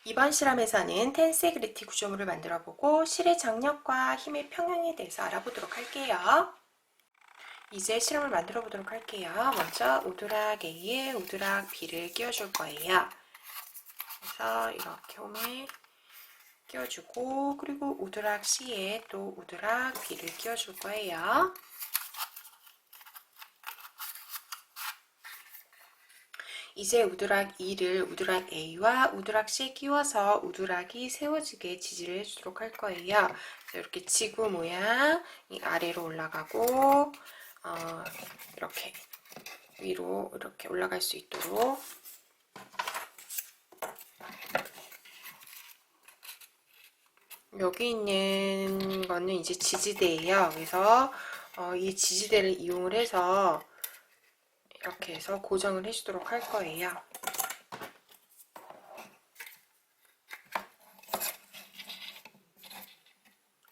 이번 실험에서는 텐세그리티 구조물을 만들어보고 실의 장력과 힘의 평형에 대해서 알아보도록 할게요. 이제 실험을 만들어 보도록 할게요. 먼저 우드락 A에 우드락 B를 끼워줄 거예요. 그래서 이렇게 홈에 끼워주고, 그리고 우드락 C에 또 우드락 B를 끼워줄 거예요. 이제 우드락 E를 우드락 A와 우드락 C에 끼워서 우드락이 세워지게 지지를 해주도록 할 거예요. 이렇게 지구 모양이 아래로 올라가고 이렇게 위로 이렇게 올라갈 수 있도록 여기 있는 거는 이제 지지대예요. 그래서 이 지지대를 이용을 해서 이렇게 해서 고정을 해주도록 할 거예요.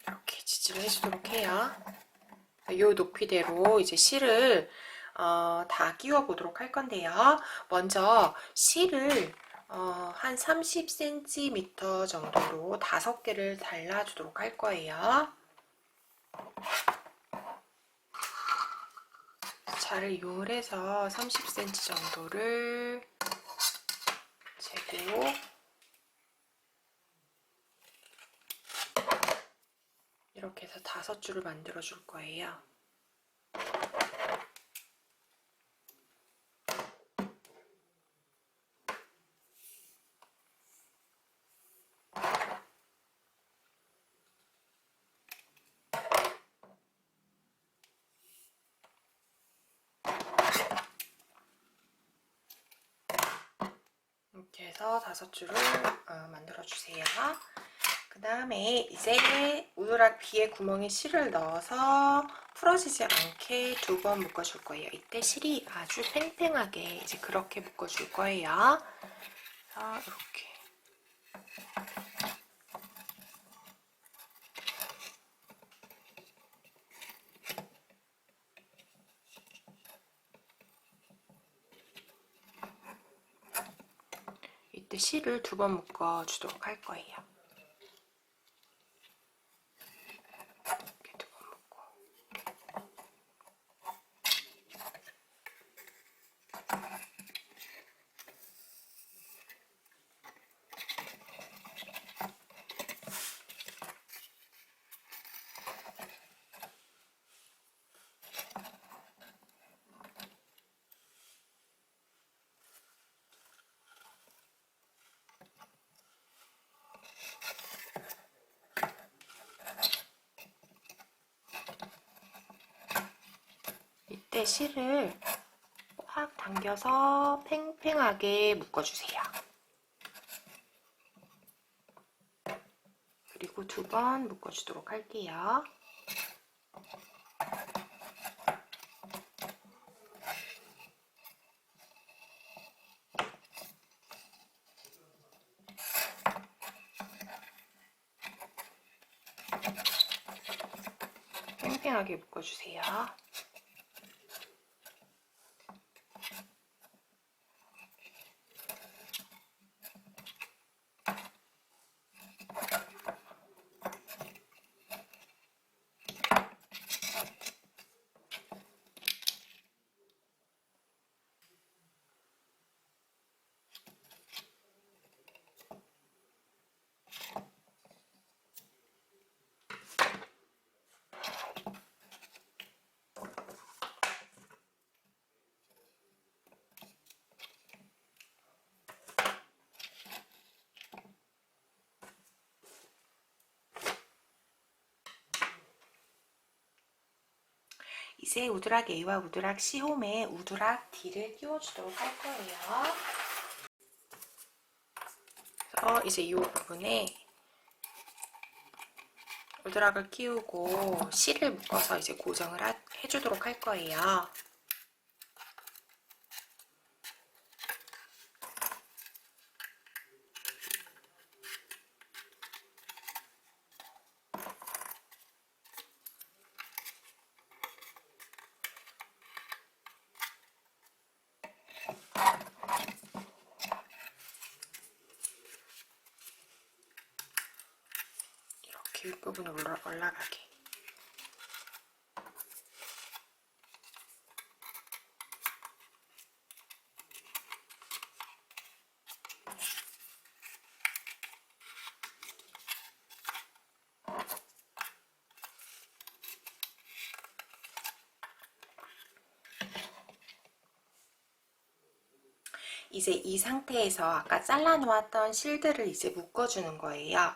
이렇게 지지를 해주도록 해요. 이 높이대로 이제 실을 다 끼워 보도록 할 건데요. 먼저 실을 한 30cm 정도로 5개를 달라주도록 할 거예요. 자를 이용을 해서 30cm 정도를 재고 이렇게 해서 5줄을 만들어 줄 거예요. 이렇게 해서 5줄을 만들어 주세요. 그 다음에 이제 우드락 B의 구멍에 실을 넣어서 풀어지지 않게 2번 묶어줄 거예요. 이때 실이 아주 팽팽하게 이제 그렇게 묶어줄 거예요. 그래서 이렇게 이때 실을 2번 묶어주도록 할 거예요. 이때 실을 꽉 당겨서 팽팽하게 묶어주세요. 그리고 2번 묶어주도록 할게요. 팽팽하게 묶어주세요. 이제 우드락 A와 우드락 C 홈에 우드락 D를 끼워주도록 할 거예요. 그래서 이제 이 부분에 우드락을 끼우고 C를 묶어서 이제 고정을 해주도록 할 거예요. 이렇게 윗부분으로 올라가게. 이제 이 상태에서 아까 잘라 놓았던 실들을 이제 묶어주는 거예요.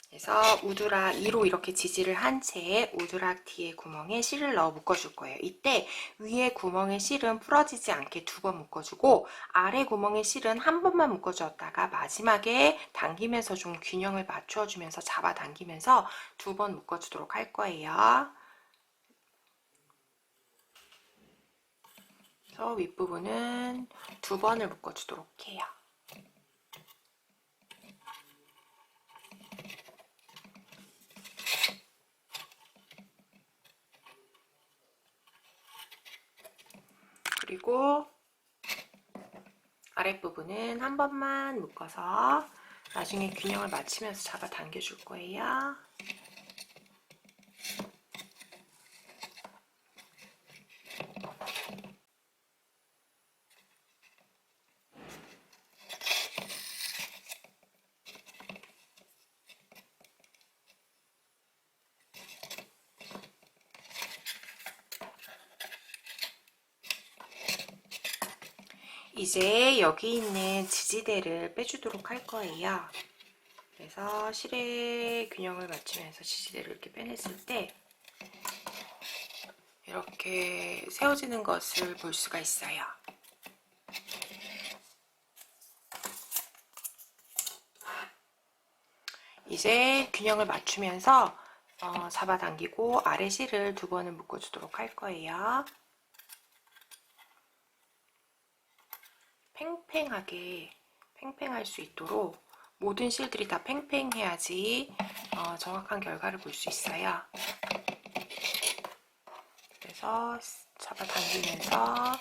그래서 우드락 2로 이렇게 지지를 한 채 우드락 뒤에 구멍에 실을 넣어 묶어줄 거예요. 이때 위에 구멍의 실은 풀어지지 않게 2번 묶어주고 아래 구멍의 실은 한 번만 묶어주었다가 마지막에 당기면서 좀 균형을 맞춰주면서 잡아당기면서 2번 묶어주도록 할 거예요. 그래서 윗부분은 2번을 묶어주도록 해요. 그리고 아랫부분은 한 번만 묶어서 나중에 균형을 맞추면서 잡아당겨 줄 거예요. 이제 여기 있는 지지대를 빼주도록 할 거예요. 그래서 실의 균형을 맞추면서 지지대를 이렇게 빼냈을 때 이렇게 세워지는 것을 볼 수가 있어요. 이제 균형을 맞추면서 잡아당기고 아래 실을 2번을 묶어주도록 할 거예요. 팽팽할 수 있도록 모든 실들이 다 팽팽해야지 정확한 결과를 볼 수 있어요. 그래서 잡아당기면서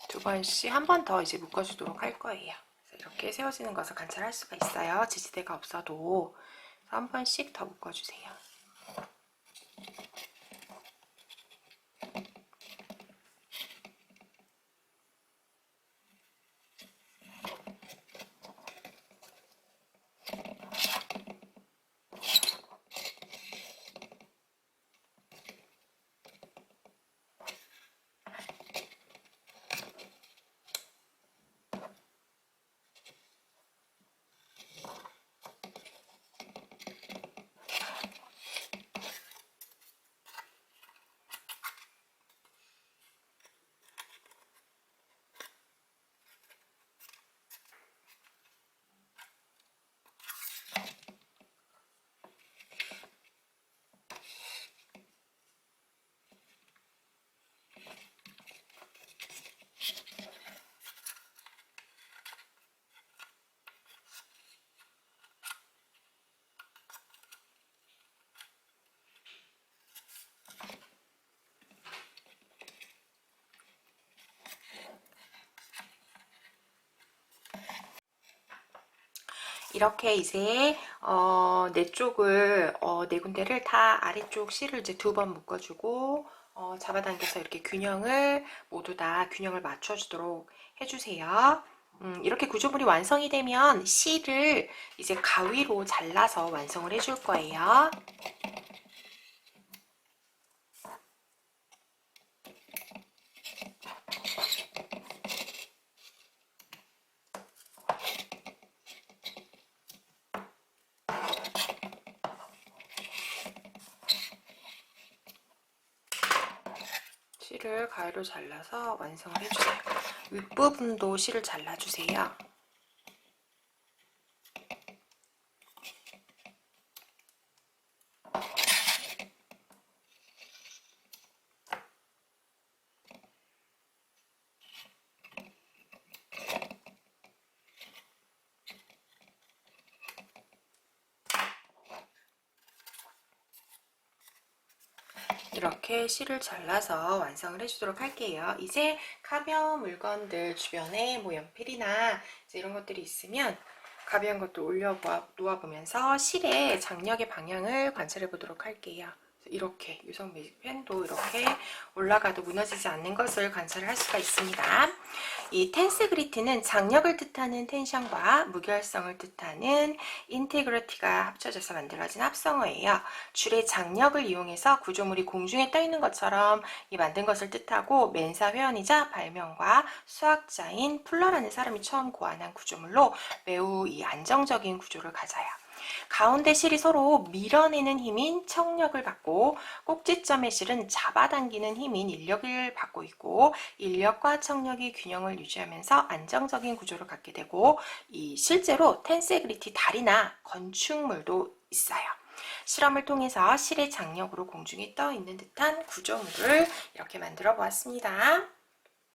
두 번씩 한 번 더 이제 묶어주도록 할 거예요. 이렇게 세워지는 것을 관찰할 수가 있어요. 지지대가 없어도 한 번씩 더 묶어주세요. 이렇게 이제 네 쪽을 네 군데를 다 아래쪽 실을 이제 2번 묶어주고 잡아당겨서 이렇게 균형을 모두 다 균형을 맞춰주도록 해주세요. 이렇게 구조물이 완성이 되면 실을 이제 가위로 잘라서 완성을 해줄 거예요. 실을 가위로 잘라서 완성을 해주세요. 윗부분도 실을 잘라주세요. 이렇게 실을 잘라서 완성을 해주도록 할게요. 이제 가벼운 물건들 주변에 뭐 연필이나 이제 이런 것들이 있으면 가벼운 것도 놓아보면서 실의 장력의 방향을 관찰해 보도록 할게요. 이렇게 유성 매직펜도 이렇게 올라가도 무너지지 않는 것을 관찰할 수가 있습니다. 이 텐스 그리티는 장력을 뜻하는 텐션과 무결성을 뜻하는 인테그리티가 합쳐져서 만들어진 합성어예요. 줄의 장력을 이용해서 구조물이 공중에 떠 있는 것처럼 이 만든 것을 뜻하고 맨사 회원이자 발명가 수학자인 풀러라는 사람이 처음 고안한 구조물로 매우 이 안정적인 구조를 가져요. 가운데 실이 서로 밀어내는 힘인 척력을 받고 꼭지점의 실은 잡아당기는 힘인 인력을 받고 있고 인력과 척력이 균형을 유지하면서 안정적인 구조를 갖게 되고 이 실제로 텐세그리티 달이나 건축물도 있어요. 실험을 통해서 실의 장력으로 공중에 떠 있는 듯한 구조물을 이렇게 만들어 보았습니다.